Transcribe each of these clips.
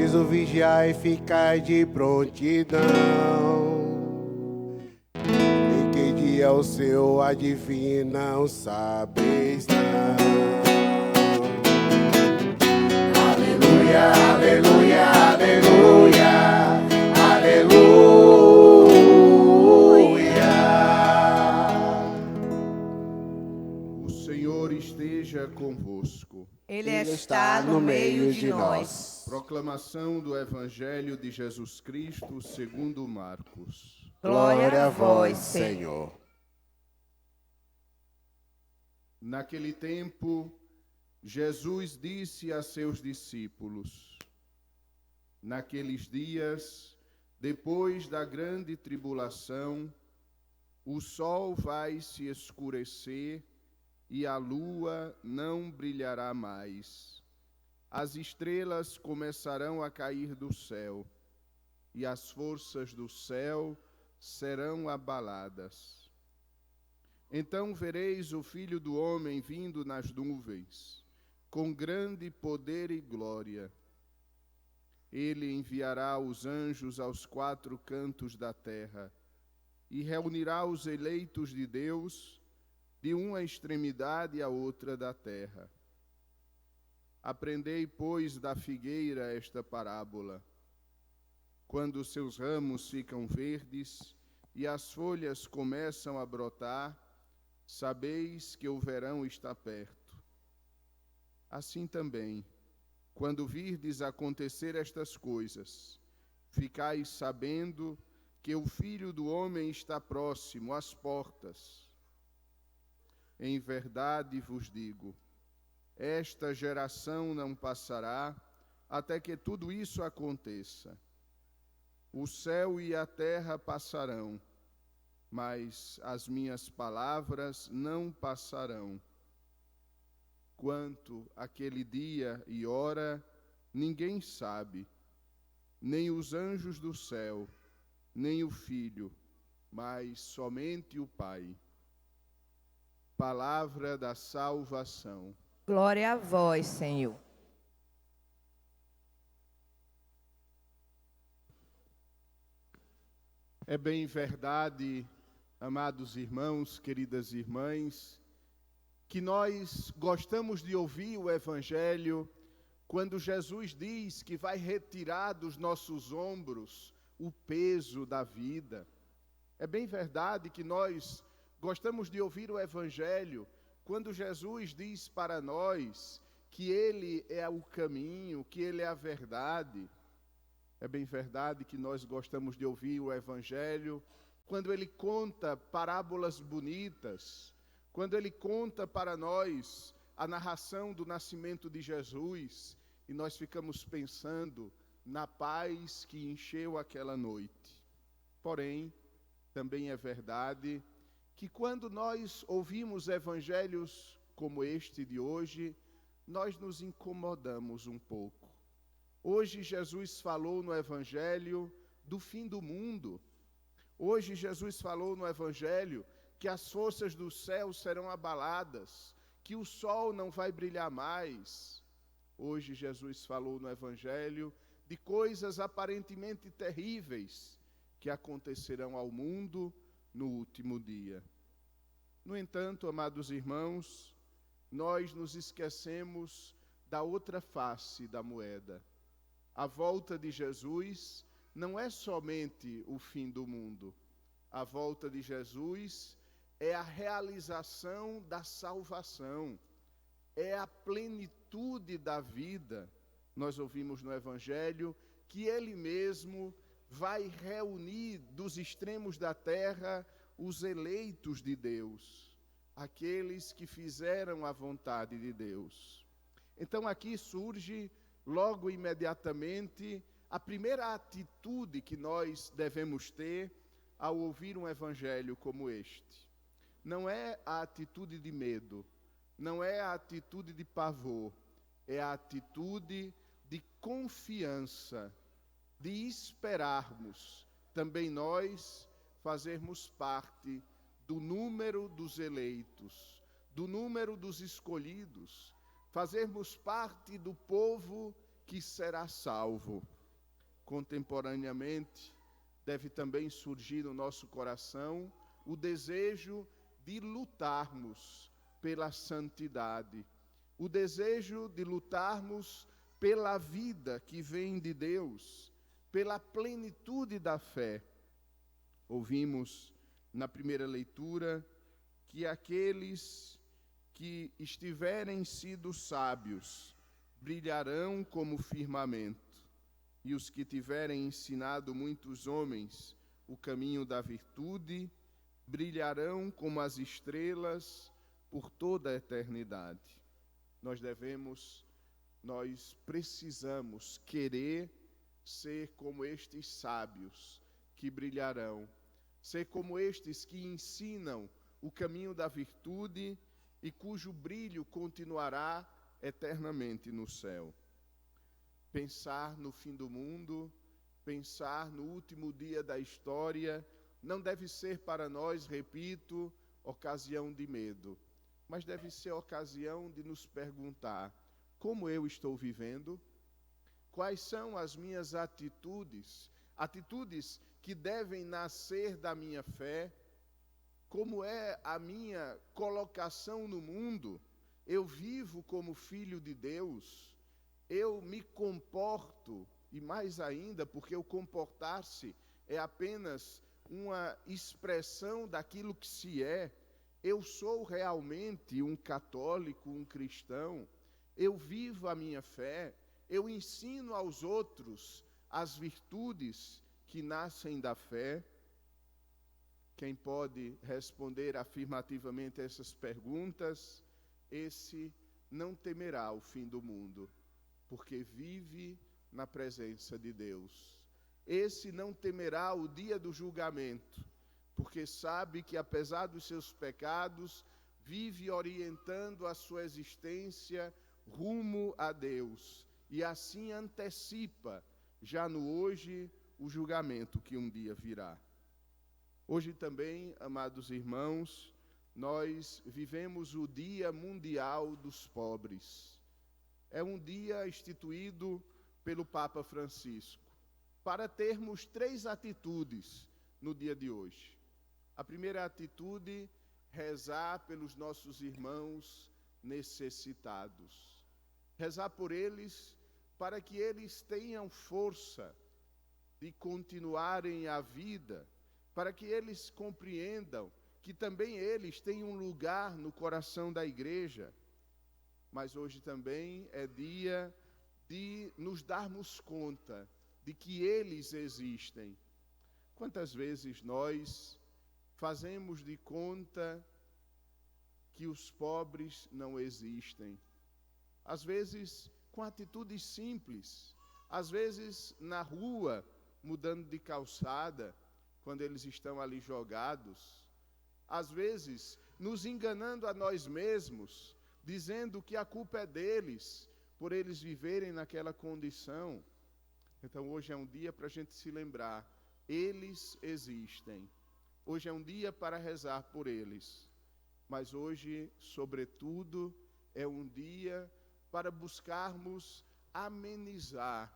preciso vigiar e ficar de prontidão. Em que dia o Senhor adivinha, não sabeis não. Aleluia, aleluia, aleluia, aleluia. O Senhor esteja convosco. Ele está no meio de nós. Proclamação do Evangelho de Jesus Cristo segundo Marcos. Glória a vós, Senhor. Naquele tempo, Jesus disse a seus discípulos: naqueles dias, depois da grande tribulação, o sol vai se escurecer e a lua não brilhará mais. As estrelas começarão a cair do céu, e as forças do céu serão abaladas. Então vereis o Filho do Homem vindo nas nuvens, com grande poder e glória. Ele enviará os anjos aos quatro cantos da terra, e reunirá os eleitos de Deus de uma extremidade à outra da terra. Aprendei, pois, da figueira esta parábola. Quando seus ramos ficam verdes e as folhas começam a brotar, sabeis que o verão está perto. Assim também, quando virdes acontecer estas coisas, ficais sabendo que o Filho do Homem está próximo às portas. Em verdade vos digo, esta geração não passará até que tudo isso aconteça. O céu e a terra passarão, mas as minhas palavras não passarão. Quanto àquele dia e hora, ninguém sabe, nem os anjos do céu, nem o Filho, mas somente o Pai. Palavra da salvação. Glória a vós, Senhor. É bem verdade, amados irmãos, queridas irmãs, que nós gostamos de ouvir o Evangelho quando Jesus diz que vai retirar dos nossos ombros o peso da vida. É bem verdade que nós gostamos de ouvir o Evangelho quando Jesus diz para nós que Ele é o caminho, que Ele é a verdade. É bem verdade que nós gostamos de ouvir o Evangelho quando Ele conta parábolas bonitas, quando Ele conta para nós a narração do nascimento de Jesus e nós ficamos pensando na paz que encheu aquela noite. Porém, também é verdade que quando nós ouvimos evangelhos como este de hoje, nós nos incomodamos um pouco. Hoje Jesus falou no evangelho do fim do mundo. Hoje Jesus falou no evangelho que as forças do céu serão abaladas, que o sol não vai brilhar mais. Hoje Jesus falou no evangelho de coisas aparentemente terríveis que acontecerão ao mundo no último dia. No entanto, amados irmãos, nós nos esquecemos da outra face da moeda. A volta de Jesus não é somente o fim do mundo. A volta de Jesus é a realização da salvação, é a plenitude da vida. Nós ouvimos no Evangelho que Ele mesmo vai reunir dos extremos da terra os eleitos de Deus, aqueles que fizeram a vontade de Deus. Então aqui surge logo imediatamente a primeira atitude que nós devemos ter ao ouvir um evangelho como este. Não é a atitude de medo, não é a atitude de pavor, é a atitude de confiança, de esperarmos também nós fazermos parte do número dos eleitos, do número dos escolhidos, fazermos parte do povo que será salvo. contemporaneamente, deve também surgir no nosso coração o desejo de lutarmos pela santidade, o desejo de lutarmos pela vida que vem de Deus, pela plenitude da fé. Ouvimos na primeira leitura que aqueles que estiverem sido sábios brilharão como firmamento, e os que tiverem ensinado muitos homens o caminho da virtude brilharão como as estrelas por toda a eternidade. Nós precisamos querer ser como estes sábios que brilharão, ser como estes que ensinam o caminho da virtude e cujo brilho continuará eternamente no céu. Pensar no fim do mundo, pensar no último dia da história, não deve ser para nós, repito, ocasião de medo, mas deve ser ocasião de nos perguntar: como eu estou vivendo? Quais são as minhas atitudes? Atitudes que devem nascer da minha fé? Como é a minha colocação no mundo? Eu vivo como filho de Deus? Eu me comporto, e mais ainda, porque o comportar-se é apenas uma expressão daquilo que se é. Eu sou realmente um católico, um cristão? Eu vivo a minha fé? Eu ensino aos outros as virtudes que nascem da fé? Quem pode responder afirmativamente a essas perguntas, esse não temerá o fim do mundo, porque vive na presença de Deus. Esse não temerá o dia do julgamento, porque sabe que, apesar dos seus pecados, vive orientando a sua existência rumo a Deus, e assim antecipa, já no hoje, o julgamento que um dia virá. Hoje também, amados irmãos, nós vivemos o Dia Mundial dos Pobres. É um dia instituído pelo Papa Francisco, para termos 3 atitudes no dia de hoje. A primeira atitude, rezar pelos nossos irmãos necessitados. Rezar por eles, para que eles tenham força de continuarem a vida, para que eles compreendam que também eles têm um lugar no coração da igreja. Mas hoje também é dia de nos darmos conta de que eles existem. Quantas vezes nós fazemos de conta que os pobres não existem? Às vezes com atitudes simples, às vezes na rua, mudando de calçada, quando eles estão ali jogados, às vezes nos enganando a nós mesmos, dizendo que a culpa é deles, por eles viverem naquela condição. Então hoje é um dia para a gente se lembrar, eles existem. Hoje é um dia para rezar por eles, mas hoje, sobretudo, é um dia para buscarmos amenizar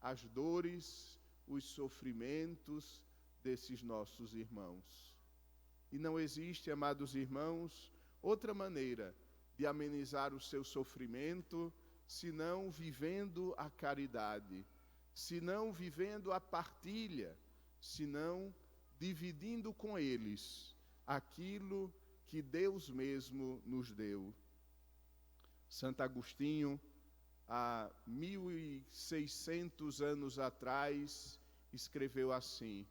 as dores, os sofrimentos desses nossos irmãos. E não existe, amados irmãos, outra maneira de amenizar o seu sofrimento, senão vivendo a caridade, senão vivendo a partilha, senão dividindo com eles aquilo que Deus mesmo nos deu. Santo Agostinho, há 1600 anos atrás, escreveu assim: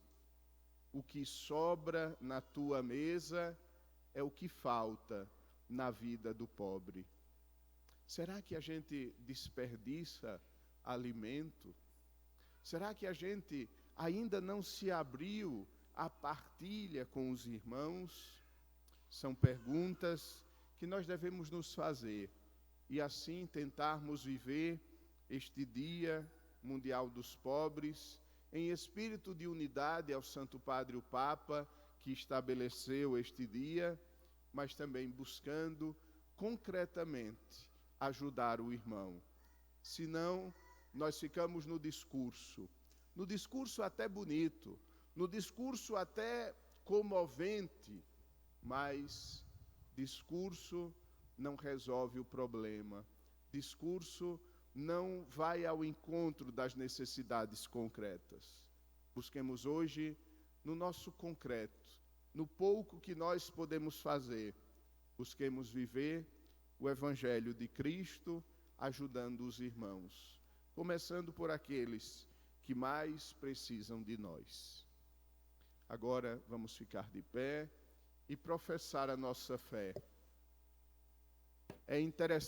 o que sobra na tua mesa é o que falta na vida do pobre. Será que a gente desperdiça alimento? Será que a gente ainda não se abriu à partilha com os irmãos? São perguntas que nós devemos nos fazer e assim tentarmos viver este Dia Mundial dos Pobres em espírito de unidade ao Santo Padre o Papa, que estabeleceu este dia, mas também buscando concretamente ajudar o irmão. Senão, nós ficamos no discurso, no discurso até bonito, no discurso até comovente, mas discurso não resolve o problema. Discurso não vai ao encontro das necessidades concretas. Busquemos hoje, no nosso concreto, no pouco que nós podemos fazer, busquemos viver o Evangelho de Cristo, ajudando os irmãos, começando por aqueles que mais precisam de nós. Agora vamos ficar de pé e professar a nossa fé. É interessante